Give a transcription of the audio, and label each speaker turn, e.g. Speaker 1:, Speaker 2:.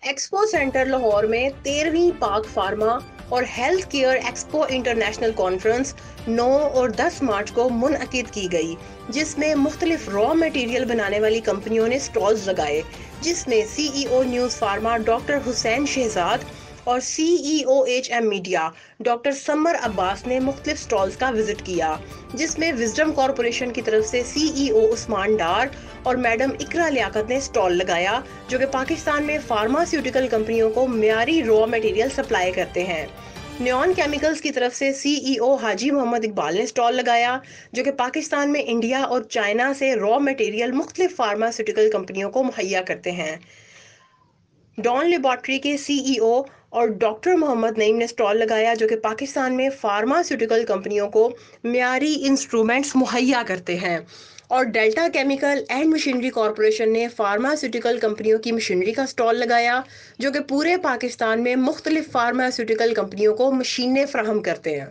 Speaker 1: Expo centre Lahore میں 13ویں پاک pharma اور health care expo international conference 9 اور 10 مارچ کو منعقد کی گئی، جس میں مختلف را میٹیریل بنانے والی کمپنیوں نے سٹالز لگائے، جس میں C E O news pharma doctor Hussain Shahzad اور C E O H M media doctor Samar Abbas نے مختلف سٹالز کا وزٹ کیا، جس میں وزڈم کارپوریشن کی طرف سے سی ای او عثمان ڈار اور میڈم اقرا لیاقت نے سٹال لگایا، جو کہ پاکستان میں فارماسیوٹیکل کمپنیوں کو معیاری را میٹیریل سپلائی کرتے ہیں۔ نیون کیمیکلز کی طرف سے سی ای او حاجی محمد اقبال نے سٹال لگایا، جو کہ پاکستان میں انڈیا اور چائنا سے را میٹیریل مختلف فارماسیوٹیکل کمپنیوں کو مہیا کرتے ہیں۔ ڈان لیبارٹری کے سی ای او اور ڈاکٹر محمد نعیم نے سٹال لگایا، جو کہ پاکستان میں فارماسیوٹیکل کمپنیوں کو معیاری انسٹرومنٹس مہیا کرتے ہیں، اور delta chemical and machinery corporation نے فارماسیوٹیکل کمپنیوں کی مشینری کا سٹال لگایا، جو کہ پورے پاکستان میں مختلف فارماسیوٹیکل کمپنیوں کو مشینیں فراہم کرتے ہیں۔